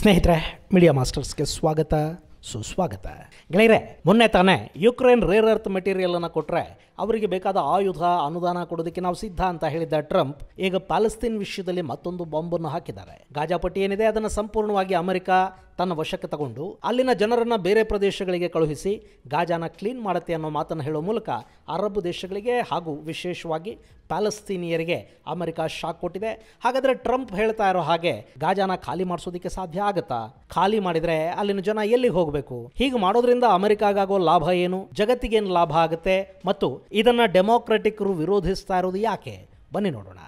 ಸ್ನೇಹಿತರೆ, ಮೀಡಿಯಾ ಮಾಸ್ಟರ್ಸ್ಗೆ ಸ್ವಾಗತ ಸುಸ್ವಾಗತ. ಗೆಳೆಯರೆ, ಮೊನ್ನೆ ತಾನೇ ಯುಕ್ರೇನ್ ರೇರ್ ಅರ್ತ್ ಮೆಟೀರಿಯಲನ್ನು ಕೊಟ್ಟರೆ ಅವರಿಗೆ ಬೇಕಾದ ಆಯುಧ ಅನುದಾನ ಕೊಡೋದಕ್ಕೆ ನಾವು ಸಿದ್ಧ ಅಂತ ಹೇಳಿದ್ದ ಟ್ರಂಪ್ ಈಗ ಪ್ಯಾಲೆಸ್ತೀನ್ ವಿಷಯದಲ್ಲಿ ಮತ್ತೊಂದು ಬಾಂಬನ್ನು ಹಾಕಿದ್ದಾರೆ. ಗಾಜಾ ಪಟ್ಟಿ ಏನಿದೆ ಅದನ್ನು ಸಂಪೂರ್ಣವಾಗಿ ಅಮೆರಿಕ ತನ್ನ ವಶಕ್ಕೆ ತಗೊಂಡು ಅಲ್ಲಿನ ಜನರನ್ನು ಬೇರೆ ಪ್ರದೇಶಗಳಿಗೆ ಕಳುಹಿಸಿ ಗಾಜಾನ ಕ್ಲೀನ್ ಮಾಡುತ್ತೆ ಅನ್ನೋ ಮಾತನ್ನು ಹೇಳೋ ಮೂಲಕ ಅರಬ್ ದೇಶಗಳಿಗೆ ಹಾಗೂ ವಿಶೇಷವಾಗಿ ಪ್ಯಾಲೆಸ್ತೀನಿಯರಿಗೆ ಅಮೆರಿಕ ಶಾಕ್ ಕೊಟ್ಟಿದೆ. ಹಾಗಾದರೆ ಟ್ರಂಪ್ ಹೇಳ್ತಾ ಇರೋ ಹಾಗೆ ಗಾಜಾನ ಖಾಲಿ ಮಾಡಿಸೋದಕ್ಕೆ ಸಾಧ್ಯ ಆಗುತ್ತಾ? ಖಾಲಿ ಮಾಡಿದರೆ ಅಲ್ಲಿನ ಜನ ಎಲ್ಲಿಗೆ ಹೋಗಬೇಕು? ಹೀಗೆ ಮಾಡೋದ್ರಿಂದ ಅಮೆರಿಕಾಗೋ ಲಾಭ ಏನು, ಜಗತ್ತಿಗೇನು ಲಾಭ ಆಗುತ್ತೆ, ಮತ್ತು ಇದನ್ನು ಡೆಮೋಕ್ರೆಟಿಕರು ವಿರೋಧಿಸ್ತಾ ಇರೋದು ಯಾಕೆ? ಬನ್ನಿ ನೋಡೋಣ.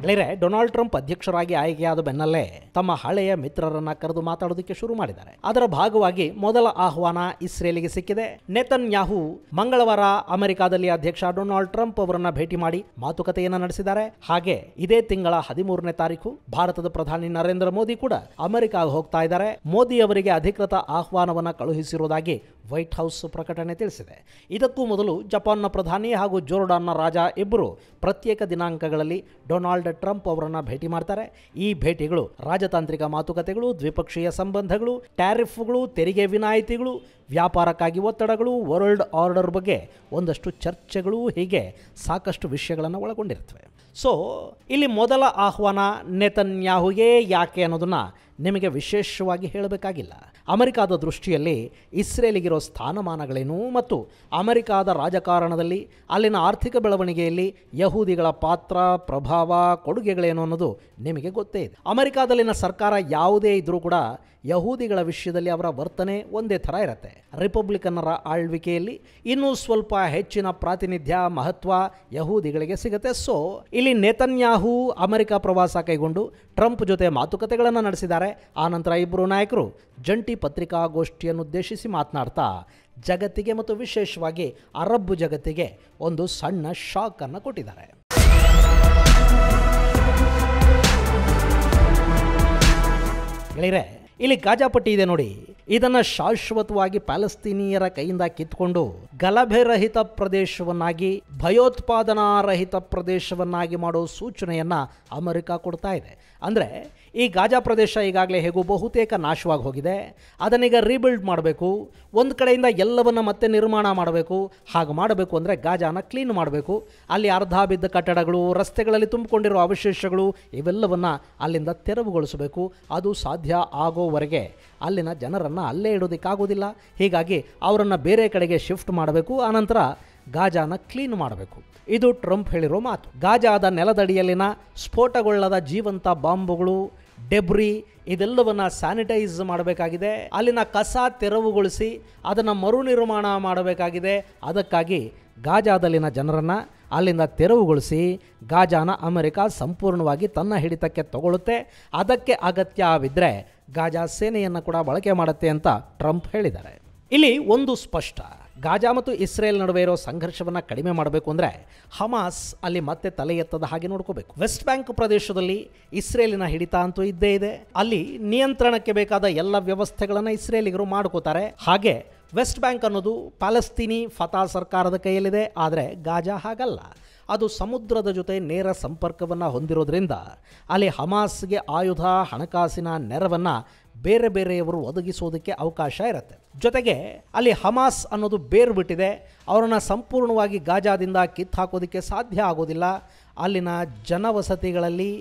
ಗೆಳೆಯರೆ, ಡೊನಾಲ್ಡ್ ಟ್ರಂಪ್ ಅಧ್ಯಕ್ಷರಾಗಿ ಆಯ್ಕೆಯಾದ ಬೆನ್ನಲ್ಲೇ ತಮ್ಮ ಹಳೆಯ ಮಿತ್ರರನ್ನ ಕರೆದು ಮಾತಾಡೋದಕ್ಕೆ ಶುರು ಮಾಡಿದ್ದಾರೆ. ಅದರ ಭಾಗವಾಗಿ ಮೊದಲ ಆಹ್ವಾನ ಇಸ್ರೇಲಿಗೆ ಸಿಕ್ಕಿದೆ. ನೆತನ್ಯಾಹು ಮಂಗಳವಾರ ಅಮೆರಿಕಾದಲ್ಲಿ ಅಧ್ಯಕ್ಷ ಡೊನಾಲ್ಡ್ ಟ್ರಂಪ್ ಅವರನ್ನ ಭೇಟಿ ಮಾಡಿ ಮಾತುಕತೆಯನ್ನ ನಡೆಸಿದ್ದಾರೆ. ಹಾಗೆ ಇದೇ ತಿಂಗಳ 13ನೇ ತಾರೀಕು ಭಾರತದ ಪ್ರಧಾನಿ ನರೇಂದ್ರ ಮೋದಿ ಕೂಡ ಅಮೆರಿಕಾಗೆ ಹೋಗ್ತಾ ಇದ್ದಾರೆ. ಮೋದಿ ಅವರಿಗೆ ಅಧಿಕೃತ ಆಹ್ವಾನವನ್ನ ಕಳುಹಿಸಿರುವುದಾಗಿ ವೈಟ್ ಹೌಸ್ ಪ್ರಕಟಣೆ ತಿಳಿಸಿದೆ. ಇದಕ್ಕೂ ಮೊದಲು ಜಪಾನ್ನ ಪ್ರಧಾನಿ ಹಾಗೂ ಜೋರ್ಡಾನ್ನ ರಾಜ ಇಬ್ಬರು ಪ್ರತ್ಯೇಕ ದಿನಾಂಕಗಳಲ್ಲಿ ಡೊನಾಲ್ಡ್ ಟ್ರಂಪ್ ಅವರನ್ನ ಭೇಟಿ ಮಾಡ್ತಾರೆ. ಈ ಭೇಟಿಗಳು ರಾಜತಾಂತ್ರಿಕ ಮಾತುಕತೆಗಳು, ದ್ವಿಪಕ್ಷೀಯ ಸಂಬಂಧಗಳು, ಟ್ಯಾರಿಫ್ಗಳು, ತೆರಿಗೆ ವಿನಾಯಿತಿಗಳು, ವ್ಯಾಪಾರಕ್ಕಾಗಿ ಒತ್ತಡಗಳು, ವರ್ಲ್ಡ್ ಆರ್ಡರ್ ಬಗ್ಗೆ ಒಂದಷ್ಟು ಚರ್ಚೆಗಳು, ಹೀಗೆ ಸಾಕಷ್ಟು ವಿಷಯಗಳನ್ನು ಒಳಗೊಂಡಿರುತ್ತವೆ. ಸೊ ಇಲ್ಲಿ ಮೊದಲ ಆಹ್ವಾನ ನೆತನ್ಯಾಹುಗೆ ಯಾಕೆ ಅನ್ನೋದನ್ನ ನಿಮಗೆ ವಿಶೇಷವಾಗಿ ಹೇಳಬೇಕಾಗಿಲ್ಲ. ಅಮೆರಿಕಾದ ದೃಷ್ಟಿಯಲ್ಲಿ ಇಸ್ರೇಲಿಗಿರೋ ಸ್ಥಾನಮಾನಗಳೇನು ಮತ್ತು ಅಮೆರಿಕಾದ ರಾಜಕಾರಣದಲ್ಲಿ ಅಲ್ಲಿನ ಆರ್ಥಿಕ ಬೆಳವಣಿಗೆಯಲ್ಲಿ ಯಹೂದಿಗಳ ಪಾತ್ರ, ಪ್ರಭಾವ, ಕೊಡುಗೆಗಳೇನು ಅನ್ನೋದು ನಿಮಗೆ ಗೊತ್ತೇ ಇದೆ. ಅಮೆರಿಕಾದಲ್ಲಿನ ಸರ್ಕಾರ ಯಾವುದೇ ಇದ್ರೂ ಕೂಡ ಯಹೂದಿಗಳ ವಿಷಯದಲ್ಲಿ ಅವರ ವರ್ತನೆ ಒಂದೇ ಥರ ಇರುತ್ತೆ. ರಿಪಬ್ಲಿಕನ್ನರ ಆಳ್ವಿಕೆಯಲ್ಲಿ ಇನ್ನೂ ಸ್ವಲ್ಪ ಹೆಚ್ಚಿನ ಪ್ರಾತಿನಿಧ್ಯ, ಮಹತ್ವ ಯಹೂದಿಗಳಿಗೆ ಸಿಗುತ್ತೆ. ಸೊ ಇಲ್ಲಿ ನೆತನ್ಯಾಹು ಅಮೆರಿಕ ಪ್ರವಾಸ ಕೈಗೊಂಡು ಟ್ರಂಪ್ ಜೊತೆ ಮಾತುಕತೆಗಳನ್ನು ನಡೆಸಿದ್ದಾರೆ. ಆನಂತರ ಇಬ್ಬರು ನಾಯಕರು ಜಂಟಿ ಪತ್ರಿಕಾಗೋಷ್ಠಿಯನ್ನುದ್ದೇಶಿಸಿ ಮಾತನಾಡ್ತಾ ಜಗತ್ತಿಗೆ ಮತ್ತು ವಿಶೇಷವಾಗಿ ಅರಬ್ ಜಗತ್ತಿಗೆ ಒಂದು ಸಣ್ಣ ಶಾಕ್ ಅನ್ನು ಕೊಟ್ಟಿದ್ದಾರೆ. ಗೆಳೆಯರೆ, ಇಲ್ಲಿ ಗಾಜಾ ಪಟ್ಟಿ ಇದೆ ನೋಡಿ, ಇದನ್ನು ಶಾಶ್ವತವಾಗಿ ಪ್ಯಾಲೆಸ್ತೀನಿಯರ ಕೈಯಿಂದ ಕಿತ್ಕೊಂಡು ಗಲಭೆರಹಿತ ಪ್ರದೇಶವನ್ನಾಗಿ, ಭಯೋತ್ಪಾದನಾ ರಹಿತ ಪ್ರದೇಶವನ್ನಾಗಿ ಮಾಡೋ ಸೂಚನೆಯನ್ನ ಅಮೆರಿಕ ಕೊಡ್ತಾ ಇದೆ. ಅಂದರೆ ಈ ಗಾಜಾ ಪ್ರದೇಶ ಈಗಾಗಲೇ ಹೇಗೂ ಬಹುತೇಕ ನಾಶವಾಗಿ ಹೋಗಿದೆ. ಅದನ್ನೀಗ ರೀಬಿಲ್ಡ್ ಮಾಡಬೇಕು, ಒಂದು ಕಡೆಯಿಂದ ಎಲ್ಲವನ್ನ ಮತ್ತೆ ನಿರ್ಮಾಣ ಮಾಡಬೇಕು. ಹಾಗೆ ಮಾಡಬೇಕು ಅಂದರೆ ಗಾಜಾನ ಕ್ಲೀನ್ ಮಾಡಬೇಕು. ಅಲ್ಲಿ ಅರ್ಧ ಬಿದ್ದ ಕಟ್ಟಡಗಳು, ರಸ್ತೆಗಳಲ್ಲಿ ತುಂಬಿಕೊಂಡಿರೋ ಅವಶೇಷಗಳು ಇವೆಲ್ಲವನ್ನ ಅಲ್ಲಿಂದ ತೆರವುಗೊಳಿಸಬೇಕು. ಅದು ಸಾಧ್ಯ ಆಗೋವರೆಗೆ ಅಲ್ಲಿನ ಜನರನ್ನು ಅಲ್ಲೇ ಇಡೋದಕ್ಕಾಗೋದಿಲ್ಲ. ಹೀಗಾಗಿ ಅವರನ್ನು ಬೇರೆ ಕಡೆಗೆ ಶಿಫ್ಟ್ ಮಾಡಬೇಕು. ಆನಂತರ ಗಾಜಾನ ಕ್ಲೀನ್ ಮಾಡಬೇಕು. ಇದು ಟ್ರಂಪ್ ಹೇಳಿರೋ ಮಾತು. ಗಾಜಾದ ನೆಲದಡಿಯಲ್ಲಿನ ಸ್ಫೋಟಗೊಳ್ಳದ ಜೀವಂತ ಬಾಂಬುಗಳು, ಡೆಬ್ರಿ ಇದೆಲ್ಲವನ್ನ ಸ್ಯಾನಿಟೈಸ್ ಮಾಡಬೇಕಾಗಿದೆ. ಅಲ್ಲಿನ ಕಸ ತೆರವುಗೊಳಿಸಿ ಅದನ್ನು ಮರುನಿರ್ಮಾಣ ಮಾಡಬೇಕಾಗಿದೆ. ಅದಕ್ಕಾಗಿ ಗಾಜಾದಲ್ಲಿನ ಜನರನ್ನು ಅಲ್ಲಿಂದ ತೆರವುಗೊಳಿಸಿ ಗಾಜಾನ ಅಮೆರಿಕ ಸಂಪೂರ್ಣವಾಗಿ ತನ್ನ ಹಿಡಿತಕ್ಕೆ ತಗೊಳ್ಳುತ್ತೆ. ಅದಕ್ಕೆ ಅಗತ್ಯವಿದ್ದರೆ ಗಾಜಾ ಸೇನೆಯನ್ನು ಕೂಡ ಬಳಕೆ ಮಾಡುತ್ತೆ ಅಂತ ಟ್ರಂಪ್ ಹೇಳಿದ್ದಾರೆ. ಇಲ್ಲಿ ಒಂದು ಸ್ಪಷ್ಟ, ಗಾಜಾ ಮತ್ತು ಇಸ್ರೇಲ್ ನಡುವೆ ಇರೋ ಸಂಘರ್ಷವನ್ನು ಕಡಿಮೆ ಮಾಡಬೇಕು ಅಂದರೆ ಹಮಾಸ್ ಅಲ್ಲಿ ಮತ್ತೆ ತಲೆ ಎತ್ತದ ಹಾಗೆ ನೋಡ್ಕೋಬೇಕು. ವೆಸ್ಟ್ ಬ್ಯಾಂಕ್ ಪ್ರದೇಶದಲ್ಲಿ ಇಸ್ರೇಲಿನ ಹಿಡಿತ ಅಂತೂ ಇದ್ದೇ ಇದೆ. ಅಲ್ಲಿ ನಿಯಂತ್ರಣಕ್ಕೆ ಬೇಕಾದ ಎಲ್ಲ ವ್ಯವಸ್ಥೆಗಳನ್ನು ಇಸ್ರೇಲಿಗರು ಮಾಡ್ಕೋತಾರೆ. ಹಾಗೆ ವೆಸ್ಟ್ ಬ್ಯಾಂಕ್ ಅನ್ನೋದು ಪ್ಯಾಲೆಸ್ತೀನಿ ಫತಾ ಸರ್ಕಾರದ ಕೈಯಲ್ಲಿದೆ. ಆದರೆ ಗಾಜಾ ಹಾಗಲ್ಲ. ಅದು ಸಮುದ್ರದ ಜೊತೆ ನೇರ ಸಂಪರ್ಕವನ್ನು ಹೊಂದಿರೋದ್ರಿಂದ ಅಲ್ಲಿ ಹಮಾಸ್ಗೆ ಆಯುಧ, ಹಣಕಾಸಿನ ನೆರವನ್ನು ಬೇರೆ ಬೇರೆಯವರು ಒದಗಿಸೋದಕ್ಕೆ ಅವಕಾಶ ಇರುತ್ತೆ. ಜೊತೆಗೆ ಅಲ್ಲಿ ಹಮಾಸ್ ಅನ್ನೋದು ಬೇರು ಬಿಟ್ಟಿದೆ. ಅವರನ್ನು ಸಂಪೂರ್ಣವಾಗಿ ಗಾಜಾದಿಂದ ಕಿತ್ತು ಹಾಕೋದಕ್ಕೆ ಸಾಧ್ಯ ಆಗೋದಿಲ್ಲ. ಅಲ್ಲಿನ ಜನವಸತಿಗಳಲ್ಲಿ,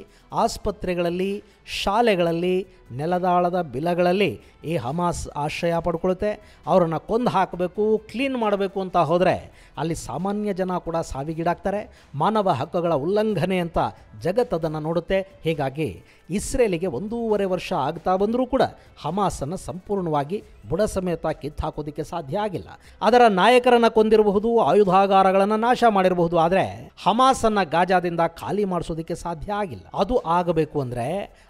ಆಸ್ಪತ್ರೆಗಳಲ್ಲಿ, ಶಾಲೆಗಳಲ್ಲಿ, ನೆಲದಾಳದ ಬಿಲಗಳಲ್ಲಿ ಈ ಹಮಾಸ್ ಆಶ್ರಯ ಪಡ್ಕೊಳುತ್ತೆ. ಅವರನ್ನು ಕೊಂದು ಹಾಕಬೇಕು, ಕ್ಲೀನ್ ಮಾಡಬೇಕು ಅಂತ ಹೋದರೆ ಅಲ್ಲಿ ಸಾಮಾನ್ಯ ಜನ ಕೂಡ ಸಾವಿಗೀಡಾಗ್ತಾರೆ. ಮಾನವ ಹಕ್ಕುಗಳ ಉಲ್ಲಂಘನೆ ಅಂತ ಜಗತ್ತದನ್ನು ನೋಡುತ್ತೆ. ಹೀಗಾಗಿ ಇಸ್ರೇಲಿಗೆ 1.5 ವರ್ಷ ಆಗ್ತಾ ಬಂದರೂ ಕೂಡ ಹಮಾಸನ್ನು ಸಂಪೂರ್ಣವಾಗಿ ಬುಡ ಸಮೇತ ಕಿತ್ತು ಹಾಕೋದಕ್ಕೆ ಸಾಧ್ಯ ಆಗಿಲ್ಲ. ಅದರ ನಾಯಕರನ್ನು ಕೊಂದಿರಬಹುದು, ಆಯುಧಾಗಾರಗಳನ್ನು ನಾಶ ಮಾಡಿರಬಹುದು, ಆದರೆ ಹಮಾಸನ್ನು ಗಾಜಾದಿಂದ ಖಾಲಿ ಮಾಡಿಸೋದಕ್ಕೆ ಸಾಧ್ಯ ಆಗಿಲ್ಲ. ಅದು ಆಗಬೇಕು ಅಂದರೆ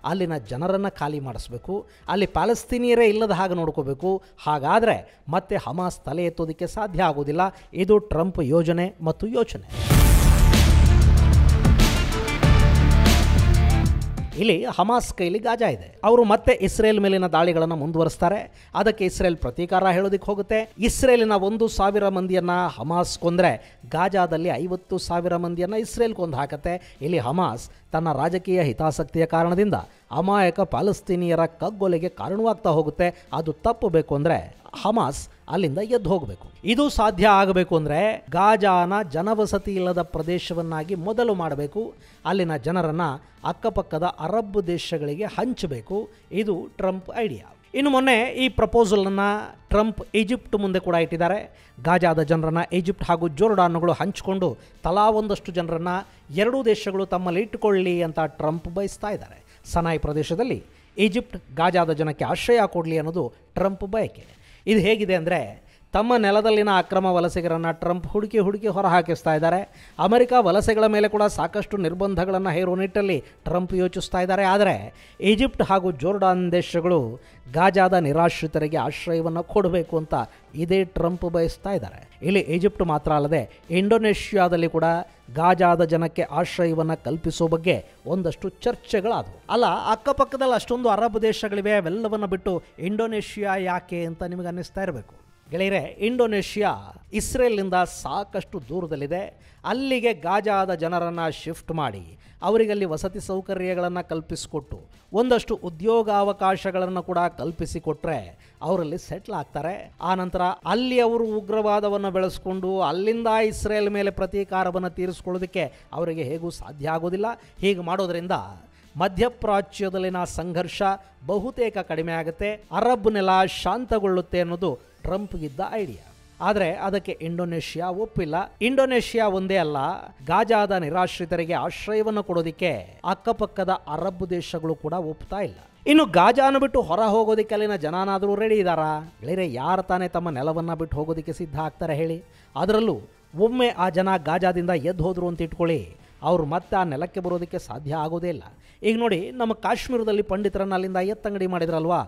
ಅಲ್ಲಿನ ಜನರನ್ನು ಖಾಲಿ ಮಾಡಿಸ್ಬೇಕು. ಅಲ್ಲಿ ಪ್ಯಾಲೆಸ್ತೀನಿಯರೇ ಇಲ್ಲದ ಹಾಗೆ ನೋಡ್ಕೋಬೇಕು. ಹಾಗಾದರೆ ಮತ್ತೆ ಹಮಾಸ್ ತಲೆ ಎತ್ತೋದಕ್ಕೆ ಸಾಧ್ಯ ಆಗೋದಿಲ್ಲ. ಇದು ಟ್ರಂಪ್ ಯೋಜನೆ ಮತ್ತು ಯೋಚನೆ. ಇಲ್ಲಿ ಹಮಾಸ್ ಕೈಲಿ ಗಾಜಾ ಇದೆ. ಅವರು ಮತ್ತೆ ಇಸ್ರೇಲ್ ಮೇಲಿನ ದಾಳಿಗಳನ್ನು ಮುಂದುವರಿಸ್ತಾರೆ. ಅದಕ್ಕೆ ಇಸ್ರೇಲ್ ಪ್ರತೀಕಾರ ಹೇಳೋದಕ್ಕೆ ಹೋಗುತ್ತೆ. ಇಸ್ರೇಲಿನ 1,000 ಮಂದಿಯನ್ನ ಹಮಾಸ್ ಕೊಂದ್ರೆ ಗಾಜಾದಲ್ಲಿ 50,000 ಮಂದಿಯನ್ನ ಇಸ್ರೇಲ್ ಕೊಂದು ಹಾಕತ್ತೆ. ಇಲ್ಲಿ ಹಮಾಸ್ ತನ್ನ ರಾಜಕೀಯ ಹಿತಾಸಕ್ತಿಯ ಕಾರಣದಿಂದ ಅಮಾಯಕ ಪ್ಯಾಲೆಸ್ತೀನಿಯರ ಕಗ್ಗೊಲೆಗೆ ಕಾರಣವಾಗ್ತಾ ಹೋಗುತ್ತೆ. ಅದು ತಪ್ಪಬೇಕು ಅಂದರೆ ಹಮಾಸ್ ಅಲ್ಲಿಂದ ಎದ್ದು ಹೋಗಬೇಕು. ಇದು ಸಾಧ್ಯ ಆಗಬೇಕು ಅಂದರೆ ಗಾಜಾನ ಜನವಸತಿ ಇಲ್ಲದ ಪ್ರದೇಶವನ್ನಾಗಿ ಮೊದಲು ಮಾಡಬೇಕು. ಅಲ್ಲಿನ ಜನರನ್ನು ಅಕ್ಕಪಕ್ಕದ ಅರಬ್ ದೇಶಗಳಿಗೆ ಹಂಚಬೇಕು. ಇದು ಟ್ರಂಪ್ ಐಡಿಯಾ. ಇನ್ನು ಮೊನ್ನೆ ಈ ಪ್ರಪೋಸಲನ್ನು ಟ್ರಂಪ್ ಈಜಿಪ್ಟ್ ಮುಂದೆ ಕೂಡ ಇಟ್ಟಿದ್ದಾರೆ. ಗಾಜಾದ ಜನರನ್ನು ಈಜಿಪ್ಟ್ ಹಾಗೂ ಜೋರ್ಡಾನ್ಗಳು ಹಂಚಿಕೊಂಡು ತಲಾ ಒಂದಷ್ಟು ಜನರನ್ನು ಎರಡೂ ದೇಶಗಳು ತಮ್ಮಲ್ಲಿ ಇಟ್ಟುಕೊಳ್ಳಿ ಅಂತ ಟ್ರಂಪ್ ಬಯಸ್ತಾ ಇದ್ದಾರೆ. ಸನಾಯ್ ಪ್ರದೇಶದಲ್ಲಿ ಈಜಿಪ್ಟ್ ಗಾಜಾದ ಜನಕ್ಕೆ ಆಶ್ರಯ ಕೊಡಲಿ ಅನ್ನೋದು ಟ್ರಂಪ್ ಬಯಕೆ. ಇದು ಹೇಗಿದೆ ಅಂದರೆ ತಮ್ಮ ನೆಲದಲ್ಲಿನ ಅಕ್ರಮ ವಲಸಿಗರನ್ನು ಟ್ರಂಪ್ ಹುಡುಕಿ ಹೊರಹಾಕಿಸ್ತಾ ಇದ್ದಾರೆ. ಅಮೆರಿಕ ವಲಸೆಗಳ ಮೇಲೆ ಕೂಡ ಸಾಕಷ್ಟು ನಿರ್ಬಂಧಗಳನ್ನು ಹೇರುವ ನಿಟ್ಟಲ್ಲಿ ಟ್ರಂಪ್ ಯೋಚಿಸ್ತಾ ಇದ್ದಾರೆ. ಆದರೆ ಈಜಿಪ್ಟ್ ಹಾಗೂ ಜೋರ್ಡಾನ್ ದೇಶಗಳು ಗಾಜಾದ ನಿರಾಶ್ರಿತರಿಗೆ ಆಶ್ರಯವನ್ನು ಕೊಡಬೇಕು ಅಂತ ಇದೇ ಟ್ರಂಪ್ ಬಯಸ್ತಾ ಇದ್ದಾರೆ. ಇಲ್ಲಿ ಈಜಿಪ್ಟ್ ಮಾತ್ರ ಅಲ್ಲದೆ ಇಂಡೋನೇಷ್ಯಾದಲ್ಲಿ ಕೂಡ ಗಾಜಾದ ಜನಕ್ಕೆ ಆಶ್ರಯವನ್ನು ಕಲ್ಪಿಸೋ ಬಗ್ಗೆ ಒಂದಷ್ಟು ಚರ್ಚೆಗಳಾದವು. ಅಲ್ಲ, ಅಕ್ಕಪಕ್ಕದಲ್ಲಿ ಅಷ್ಟೊಂದು ಅರಬ್ ದೇಶಗಳಿವೆ, ಅವೆಲ್ಲವನ್ನು ಬಿಟ್ಟು ಇಂಡೋನೇಷ್ಯಾ ಯಾಕೆ ಅಂತ ನಿಮಗೆ ಅನ್ನಿಸ್ತಾ ಇರಬೇಕು. ಗೆಳೆಯರೆ, ಇಂಡೋನೇಷ್ಯಾ ಇಸ್ರೇಲ್ನಿಂದ ಸಾಕಷ್ಟು ದೂರದಲ್ಲಿದೆ. ಅಲ್ಲಿಗೆ ಗಾಜಾದ ಜನರನ್ನು ಶಿಫ್ಟ್ ಮಾಡಿ ಅವರಿಗಲ್ಲಿ ವಸತಿ ಸೌಕರ್ಯಗಳನ್ನು ಕಲ್ಪಿಸಿಕೊಟ್ಟು ಒಂದಷ್ಟು ಉದ್ಯೋಗಾವಕಾಶಗಳನ್ನು ಕೂಡ ಕಲ್ಪಿಸಿಕೊಟ್ರೆ ಅವರಲ್ಲಿ ಸೆಟ್ಲ್ ಆಗ್ತಾರೆ. ಆನಂತರ ಅಲ್ಲಿ ಅವರು ಉಗ್ರವಾದವನ್ನು ಬೆಳೆಸ್ಕೊಂಡು ಅಲ್ಲಿಂದ ಇಸ್ರೇಲ್ ಮೇಲೆ ಪ್ರತೀಕಾರವನ್ನು ತೀರಿಸ್ಕೊಳ್ಳೋದಕ್ಕೆ ಅವರಿಗೆ ಹೇಗೂ ಸಾಧ್ಯ ಆಗೋದಿಲ್ಲ. ಹೀಗೆ ಮಾಡೋದರಿಂದ ಮಧ್ಯಪ್ರಾಚ್ಯದಲ್ಲಿನ ಸಂಘರ್ಷ ಬಹುತೇಕ ಕಡಿಮೆ ಆಗುತ್ತೆ, ಅರಬ್ ನೆಲ ಶಾಂತಗೊಳ್ಳುತ್ತೆ ಅನ್ನೋದು ಟ್ರಂಪ್ಗಿದ್ದ ಐಡಿಯಾ. ಆದರೆ ಅದಕ್ಕೆ ಇಂಡೋನೇಷ್ಯಾ ಒಪ್ಪಿಲ್ಲ. ಇಂಡೋನೇಷ್ಯಾ ಒಂದೇ ಅಲ್ಲ, ಗಾಜಾದ ನಿರಾಶ್ರಿತರಿಗೆ ಆಶ್ರಯವನ್ನು ಕೊಡೋದಕ್ಕೆ ಅಕ್ಕಪಕ್ಕದ ಅರಬ್ ದೇಶಗಳು ಕೂಡ ಒಪ್ತಾ ಇಲ್ಲ. ಇನ್ನು ಗಾಜಾನ ಬಿಟ್ಟು ಹೊರ ಹೋಗೋದಕ್ಕೆ ಅಲ್ಲಿನ ಜನಾನಾದರೂ ರೆಡಿ ಇದ್ದಾರಾ? ಬೇರೆ ಯಾರು ತಾನೇ ತಮ್ಮ ನೆಲವನ್ನು ಬಿಟ್ಟು ಹೋಗೋದಕ್ಕೆ ಸಿದ್ಧ ಆಗ್ತಾರೆ ಹೇಳಿ? ಅದರಲ್ಲೂ ಒಮ್ಮೆ ಆ ಜನ ಗಾಜಾದಿಂದ ಎದ್ದು ಹೋದ್ರು ಅಂತ ಇಟ್ಕೊಳ್ಳಿ, ಅವರು ಮತ್ತೆ ಆ ನೆಲಕ್ಕೆ ಬರೋದಕ್ಕೆ ಸಾಧ್ಯ ಆಗೋದೇ ಇಲ್ಲ. ಈಗ ನೋಡಿ, ನಮ್ಮ ಕಾಶ್ಮೀರದಲ್ಲಿ ಪಂಡಿತರನ್ನು ಅಲ್ಲಿಂದ ಎತ್ತಂಗಡಿ ಮಾಡಿದ್ರಲ್ವಾ,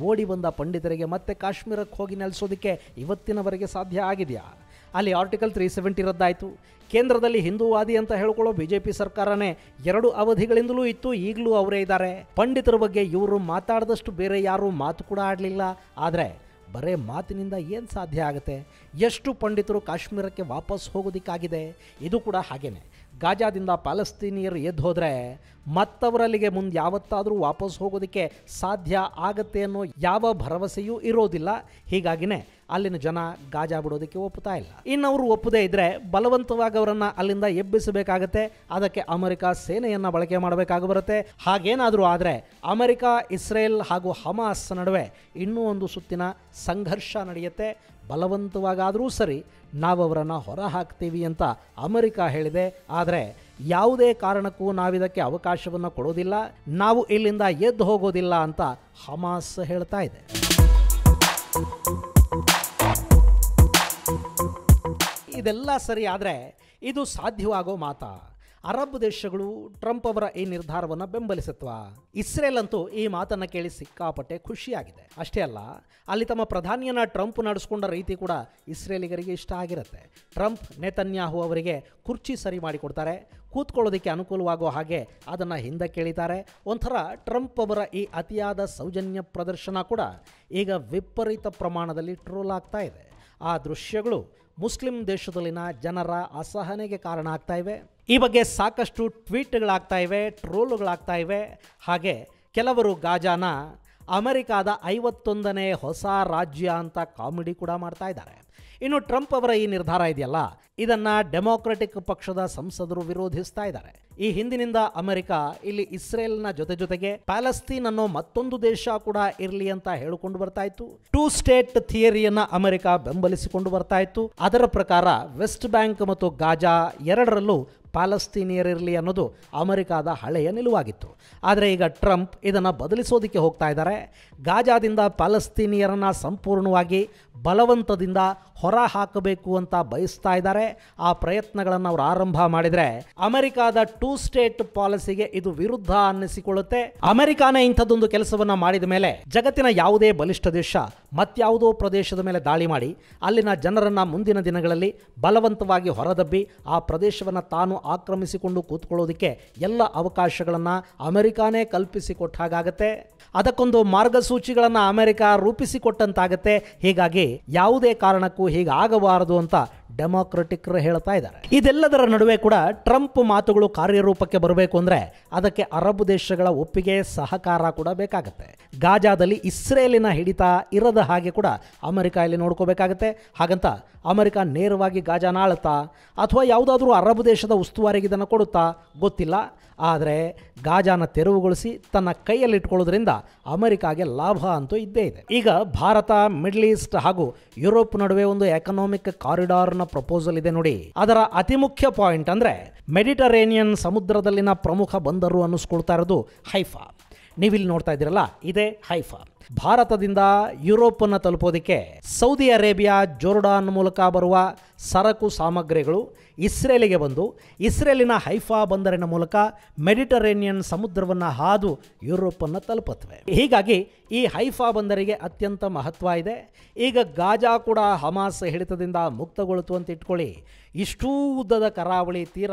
ಓಡಿ ಬಂದ ಪಂಡಿತರಿಗೆ ಮತ್ತೆ ಕಾಶ್ಮೀರಕ್ಕೆ ಹೋಗಿ ನೆಲೆಸೋದಕ್ಕೆ ಇವತ್ತಿನವರೆಗೆ ಸಾಧ್ಯ ಆಗಿದೆಯಾ? ಅಲ್ಲಿ ಆರ್ಟಿಕಲ್ 370 ರದ್ದಾಯಿತು. ಕೇಂದ್ರದಲ್ಲಿ ಹಿಂದೂವಾದಿ ಅಂತ ಹೇಳ್ಕೊಳ್ಳೋ BJP ಸರ್ಕಾರನೇ 2 ಅವಧಿಗಳಿಂದಲೂ ಇತ್ತು, ಈಗಲೂ ಅವರೇ ಇದ್ದಾರೆ. ಪಂಡಿತರ ಬಗ್ಗೆ ಇವರು ಮಾತಾಡಿದಷ್ಟು ಬೇರೆ ಯಾರೂ ಮಾತು ಕೂಡ ಆಡಲಿಲ್ಲ. ಆದರೆ ಬರೇ ಮಾತಿನಿಂದ ಏನು ಸಾಧ್ಯ ಆಗುತ್ತೆ? ಎಷ್ಟು ಪಂಡಿತರು ಕಾಶ್ಮೀರಕ್ಕೆ ವಾಪಸ್ ಹೋಗೋದಕ್ಕಾಗಿದೆ? ಇದು ಕೂಡ ಹಾಗೇನೆ. ಗಾಜಾದಿಂದ ಪ್ಯಾಲೆಸ್ತೀನಿಯರು ಎದ್ದು ಹೋದರೆ ಮತ್ತವರಲ್ಲಿಗೆ ಮುಂದೆ ಯಾವತ್ತಾದರೂ ವಾಪಸ್ ಹೋಗೋದಕ್ಕೆ ಸಾಧ್ಯ ಆಗತ್ತೆ ಅನ್ನೋ ಯಾವ ಭರವಸೆಯೂ ಇರೋದಿಲ್ಲ. ಹೀಗಾಗಿನೇ ಅಲ್ಲಿನ ಜನ ಗಾಜಾ ಬಿಡೋದಕ್ಕೆ ಒಪ್ಪುತ್ತಾ ಇಲ್ಲ. ಇನ್ನು ಅವರು ಒಪ್ಪದೇ ಇದ್ದರೆ ಬಲವಂತವಾಗಿ ಅವರನ್ನು ಅಲ್ಲಿಂದ ಎಬ್ಬಿಸಬೇಕಾಗತ್ತೆ. ಅದಕ್ಕೆ ಅಮೆರಿಕ ಸೇನೆಯನ್ನು ಬಳಕೆ ಮಾಡಬೇಕಾಗಿ ಬರುತ್ತೆ. ಹಾಗೇನಾದರೂ ಆದರೆ ಅಮೆರಿಕ, ಇಸ್ರೇಲ್ ಹಾಗೂ ಹಮಾಸ್ ನಡುವೆ ಇನ್ನೂ ಒಂದು ಸುತ್ತಿನ ಸಂಘರ್ಷ ನಡೆಯುತ್ತೆ. ಬಲವಂತವಾಗಾದರೂ ಸರಿ ನಾವು ಅವರನ್ನು ಹೊರ ಹಾಕ್ತೀವಿ ಅಂತ ಅಮೆರಿಕ ಹೇಳಿದೆ. ಆದರೆ ಯಾವುದೇ ಕಾರಣಕ್ಕೂ ನಾವಿದಕ್ಕೆ ಅವಕಾಶವನ್ನು ಕೊಡೋದಿಲ್ಲ, ನಾವು ಇಲ್ಲಿಂದ ಎದ್ದು ಹೋಗೋದಿಲ್ಲ ಅಂತ ಹಮಾಸ್ ಹೇಳ್ತಾ ಇದೆ. ಇದೆಲ್ಲ ಸರಿ, ಆದರೆ ಇದು ಸಾಧ್ಯವಾಗೋ ಮಾತಾ? ಅರಬ್ ದೇಶಗಳು ಟ್ರಂಪ್ ಅವರ ಈ ನಿರ್ಧಾರವನ್ನು ಬೆಂಬಲಿಸುತ್ವಾ? ಇಸ್ರೇಲ್ ಅಂತೂ ಈ ಮಾತನ್ನು ಕೇಳಿ ಸಿಕ್ಕಾಪಟ್ಟೆ ಖುಷಿಯಾಗಿದೆ. ಅಷ್ಟೇ ಅಲ್ಲ, ಅಲ್ಲಿ ತಮ್ಮ ಪ್ರಧಾನಿಯನ್ನ ಟ್ರಂಪ್ ನಡೆಸ್ಕೊಂಡ ರೀತಿ ಕೂಡ ಇಸ್ರೇಲಿಗರಿಗೆ ಇಷ್ಟ ಆಗಿರುತ್ತೆ. ಟ್ರಂಪ್ ನೆತನ್ಯಾಹು ಅವರಿಗೆ ಕುರ್ಚಿ ಸರಿ ಮಾಡಿಕೊಡ್ತಾರೆ, ಕೂತ್ಕೊಳ್ಳೋದಕ್ಕೆ ಅನುಕೂಲವಾಗೋ ಹಾಗೆ ಅದನ್ನು ಹಿಂದಕ್ಕೆ ಎಳಿತಾರೆ. ಒಂಥರ ಟ್ರಂಪ್ ಅವರ ಈ ಅತಿಯಾದ ಸೌಜನ್ಯ ಪ್ರದರ್ಶನ ಕೂಡ ಈಗ ವಿಪರೀತ ಪ್ರಮಾಣದಲ್ಲಿ ಟ್ರೋಲ್ ಆಗ್ತಾ ಇದೆ. ಆ ದೃಶ್ಯಗಳು ಮುಸ್ಲಿಂ ದೇಶದಲ್ಲಿನ ಜನರ ಅಸಹನೆಗೆ ಕಾರಣ ಆಗ್ತಾ ಇವೆ. ಈ ಬಗ್ಗೆ ಸಾಕಷ್ಟು ಟ್ವೀಟ್ಗಳಾಗ್ತಾ ಇವೆ, ಟ್ರೋಲುಗಳಾಗ್ತಾ ಇವೆ. ಹಾಗೆ ಕೆಲವರು ಗಾಜಾನ ಅಮೆರಿಕಾದ 51ನೇ ಹೊಸ ರಾಜ್ಯ ಅಂತ ಕಾಮಿಡಿ ಕೂಡ ಮಾಡ್ತಾ ಇದ್ದಾರೆ. ಇನ್ನು ಟ್ರಂಪ್ ಅವರ ಈ ನಿರ್ಧಾರ ಇದೆಯಲ್ಲ, ಇದನ್ನು ಡೆಮೊಕ್ರೆಟಿಕ್ ಪಕ್ಷದ ಸಂಸದರು ವಿರೋಧಿಸ್ತಾ ಇದ್ದಾರೆ. ಈ ಹಿಂದಿನಿಂದ ಅಮೆರಿಕ ಇಲ್ಲಿ ಇಸ್ರೇಲ್ನ ಜೊತೆಗೆ ಪ್ಯಾಲೆಸ್ತೀನ್ ಅನ್ನೋ ಮತ್ತೊಂದು ದೇಶ ಕೂಡ ಇರಲಿ ಅಂತ ಹೇಳಿಕೊಂಡು ಬರ್ತಾ ಇತ್ತು. 2 ಸ್ಟೇಟ್ ಥಿಯರಿಯನ್ನ ಅಮೆರಿಕ ಬೆಂಬಲಿಸಿಕೊಂಡು ಬರ್ತಾ ಇತ್ತು. ಅದರ ಪ್ರಕಾರ ವೆಸ್ಟ್ ಬ್ಯಾಂಕ್ ಮತ್ತು ಗಾಜಾ ಎರಡರಲ್ಲೂ ಪ್ಯಾಲೆಸ್ತೀನಿಯರಿರಲಿ ಅನ್ನೋದು ಅಮೆರಿಕಾದ ಹಳೆಯ ನಿಲುವಾಗಿತ್ತು. ಆದರೆ ಈಗ ಟ್ರಂಪ್ ಇದನ್ನು ಬದಲಿಸೋದಕ್ಕೆ ಹೋಗ್ತಾ ಇದ್ದಾರೆ. ಗಾಜಾದಿಂದ ಪ್ಯಾಲೆಸ್ತೀನಿಯರನ್ನು ಸಂಪೂರ್ಣವಾಗಿ ಬಲವಂತದಿಂದ ಹೊರ ಹಾಕಬೇಕು ಅಂತ ಬಯಸ್ತಾ ಇದ್ದಾರೆ. ಆ ಪ್ರಯತ್ನಗಳನ್ನು ಅವರು ಆರಂಭ ಮಾಡಿದರೆ ಅಮೆರಿಕಾದ 2 ಸ್ಟೇಟ್ ಪಾಲಿಸಿಗೆ ಇದು ವಿರುದ್ಧ ಅನ್ನಿಸಿಕೊಳ್ಳುತ್ತೆ. ಅಮೆರಿಕಾನೇ ಇಂಥದ್ದೊಂದು ಕೆಲಸವನ್ನ ಮಾಡಿದ ಮೇಲೆ ಜಗತ್ತಿನ ಯಾವುದೇ ಬಲಿಷ್ಠ ದೇಶ ಮತ್ಯಾವುದೋ ಪ್ರದೇಶದ ಮೇಲೆ ದಾಳಿ ಮಾಡಿ ಅಲ್ಲಿನ ಜನರನ್ನ ಮುಂದಿನ ದಿನಗಳಲ್ಲಿ ಬಲವಂತವಾಗಿ ಹೊರದಬ್ಬಿ ಆ ಪ್ರದೇಶವನ್ನು ತಾನು ಆಕ್ರಮಿಸಿಕೊಂಡು ಕೂತ್ಕೊಳ್ಳೋದಕ್ಕೆ ಎಲ್ಲ ಅವಕಾಶಗಳನ್ನು ಅಮೆರಿಕಾನೇ ಕಲ್ಪಿಸಿಕೊಟ್ಟ ಹಾಗಾಗತ್ತೆ. ಅದಕ್ಕೊಂದು ಮಾರ್ಗಸೂಚಿಗಳನ್ನು ಅಮೆರಿಕ ರೂಪಿಸಿಕೊಟ್ಟಂತಾಗತ್ತೆ. ಹೀಗಾಗಿ ಯಾವುದೇ ಕಾರಣಕ್ಕೂ ಹೀಗಾಗಬಾರದು ಅಂತ ಡೆಮಾಕ್ರೆಟಿಕ್ರು ಹೇಳ್ತಾ ಇದ್ದಾರೆ. ಇದೆಲ್ಲದರ ನಡುವೆ ಕೂಡ ಟ್ರಂಪ್ ಮಾತುಗಳು ಕಾರ್ಯರೂಪಕ್ಕೆ ಬರಬೇಕು ಅಂದರೆ ಅದಕ್ಕೆ ಅರಬ್ ದೇಶಗಳ ಒಪ್ಪಿಗೆ ಸಹಕಾರ ಕೂಡ ಬೇಕಾಗುತ್ತೆ. ಗಾಜಾದಲ್ಲಿ ಇಸ್ರೇಲಿನ ಹಿಡಿತ ಇರದ ಹಾಗೆ ಕೂಡ ಅಮೆರಿಕ ಇಲ್ಲಿ ನೋಡ್ಕೋಬೇಕಾಗತ್ತೆ. ಹಾಗಂತ ಅಮೆರಿಕ ನೇರವಾಗಿ ಗಾಜಾನ ಆಳುತ್ತಾ ಅಥವಾ ಯಾವುದಾದ್ರೂ ಅರಬ್ ದೇಶದ ಉಸ್ತುವಾರಿಗೆ ಇದನ್ನು ಕೊಡುತ್ತಾ ಗೊತ್ತಿಲ್ಲ. ಆದರೆ ಗಾಜಾನ ತೆರವುಗೊಳಿಸಿ ತನ್ನ ಕೈಯಲ್ಲಿ ಇಟ್ಕೊಳ್ಳೋದ್ರಿಂದ ಅಮೆರಿಕಾಗೆ ಲಾಭ ಅಂತೂ ಇದ್ದೇ ಇದೆ. ಈಗ ಭಾರತ, ಮಿಡ್ಲ್ ಈಸ್ಟ್ ಹಾಗೂ ಯುರೋಪ್ ನಡುವೆ ಒಂದು ಎಕನಾಮಿಕ್ ಕಾರಿಡಾರ್ನ ಪ್ರಪೋಸಲ್ ಇದೆ ನೋಡಿ. ಅದರ ಅತಿ ಮುಖ್ಯ ಪಾಯಿಂಟ್ ಅಂದರೆ ಮೆಡಿಟರೇನಿಯನ್ ಸಮುದ್ರದಲ್ಲಿನ ಪ್ರಮುಖ ಬಂದರು ಅನ್ನಿಸ್ಕೊಳ್ತಾ ಇರೋದು ಹೈಫಾ. ನೀವಿಲ್ಲಿ ನೋಡ್ತಾ ಇದ್ದೀರಲ್ಲ, ಇದೇ ಹೈಫಾ. ಭಾರತದಿಂದ ಯುರೋಪನ್ನು ತಲುಪೋದಕ್ಕೆ ಸೌದಿ ಅರೇಬಿಯಾ, ಜೋರ್ಡಾನ್ ಮೂಲಕ ಬರುವ ಸರಕು ಸಾಮಗ್ರಿಗಳು ಇಸ್ರೇಲಿಗೆ ಬಂದು ಇಸ್ರೇಲಿನ ಹೈಫಾ ಬಂದರಿನ ಮೂಲಕ ಮೆಡಿಟರೇನಿಯನ್ ಸಮುದ್ರವನ್ನು ಹಾದು ಯುರೋಪನ್ನು ತಲುಪುತ್ತವೆ. ಹೀಗಾಗಿ ಈ ಹೈಫಾ ಬಂದರಿಗೆ ಅತ್ಯಂತ ಮಹತ್ವ ಇದೆ. ಈಗ ಗಾಜಾ ಕೂಡ ಹಮಾಸ್ ಹಿಡಿತದಿಂದ ಮುಕ್ತಗೊಳ್ತು ಅಂತ ಇಟ್ಕೊಳ್ಳಿ. ಇಷ್ಟೂ ಉದ್ದದ ಕರಾವಳಿ ತೀರ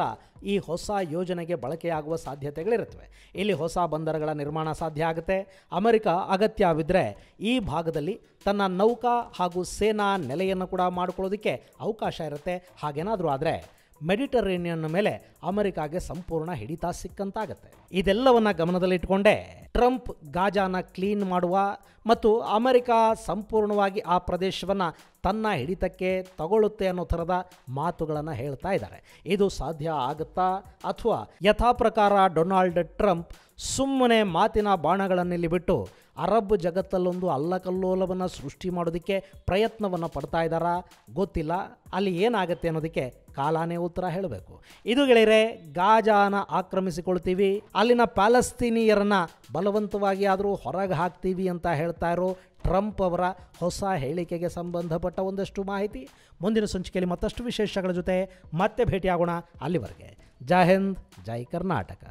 ಈ ಹೊಸ ಯೋಜನೆಗೆ ಬಳಕೆಯಾಗುವ ಸಾಧ್ಯತೆಗಳಿರುತ್ತವೆ. ಇಲ್ಲಿ ಹೊಸ ಬಂದರುಗಳ ನಿರ್ಮಾಣ ಸಾಧ್ಯ ಆಗುತ್ತೆ. ಅಮೆರಿಕ ಅಗತ್ಯವಿದ್ದರೆ ಈ ಭಾಗದಲ್ಲಿ ತನ್ನ ನೌಕಾ ಹಾಗೂ ಸೇನಾ ನೆಲೆಯನ್ನು ಕೂಡ ಮಾಡಿಕೊಳ್ಳೋದಕ್ಕೆ ಅವಕಾಶ ಇರುತ್ತೆ. ಹಾಗೇನಾದರೂ ಆದರೆ ಮೆಡಿಟರೇನಿಯನ್ ಮೇಲೆ ಅಮೆರಿಕಾಗೆ ಸಂಪೂರ್ಣ ಹಿಡಿತ ಸಿಕ್ಕಂತಾಗತ್ತೆ. ಇದೆಲ್ಲವನ್ನು ಗಮನದಲ್ಲಿಟ್ಟುಕೊಂಡೇ ಟ್ರಂಪ್ ಗಾಜಾನ ಕ್ಲೀನ್ ಮಾಡುವ ಮತ್ತು ಅಮೆರಿಕ ಸಂಪೂರ್ಣವಾಗಿ ಆ ಪ್ರದೇಶವನ್ನು ತನ್ನ ಹಿಡಿತಕ್ಕೆ ತಗೊಳ್ಳುತ್ತೆ ಅನ್ನೋ ಥರದ ಮಾತುಗಳನ್ನು ಹೇಳ್ತಾ ಇದ್ದಾರೆ. ಇದು ಸಾಧ್ಯ ಆಗುತ್ತಾ ಅಥವಾ ಯಥಾಪ್ರಕಾರ ಡೊನಾಲ್ಡ್ ಟ್ರಂಪ್ ಸುಮ್ಮನೆ ಮಾತಿನ ಬಾಣಗಳನ್ನಿಲ್ಲಿ ಬಿಟ್ಟು ಅರಬ್ ಜಗತ್ತಲ್ಲೊಂದು ಅಲ್ಲಕಲ್ಲೋಲವನ್ನು ಸೃಷ್ಟಿ ಮಾಡೋದಕ್ಕೆ ಪ್ರಯತ್ನವನ್ನು ಪಡ್ತಾ ಇದ್ದಾರಾ ಗೊತ್ತಿಲ್ಲ. ಅಲ್ಲಿ ಏನಾಗುತ್ತೆ ಅನ್ನೋದಕ್ಕೆ ಕಾಲಾನೇ ಉತ್ತರ ಹೇಳಬೇಕು. ಇದು ಗೆಳೆಯರೆ, ಗಾಜಾನ ಆಕ್ರಮಿಸಿಕೊಳ್ತೀವಿ, ಅಲ್ಲಿನ ಪ್ಯಾಲೆಸ್ತೀನಿಯರನ್ನು ಬಲವಂತವಾಗಿ ಆದರೂ ಹೊರಗೆ ಹಾಕ್ತೀವಿ ಅಂತ ಹೇಳ್ತಾ ಇರೋ ಟ್ರಂಪ್ ಅವರ ಹೊಸ ಹೇಳಿಕೆಗೆ ಸಂಬಂಧಪಟ್ಟ ಒಂದಷ್ಟು ಮಾಹಿತಿ ಮುಂದಿನ ಸಂಚಿಕೆಯಲ್ಲಿ ಮತ್ತಷ್ಟು ವಿಶೇಷಗಳ ಜೊತೆ ಮತ್ತೆ ಭೇಟಿಯಾಗೋಣ. ಅಲ್ಲಿವರೆಗೆ ಜೈ ಹಿಂದ್, ಜೈ ಕರ್ನಾಟಕ.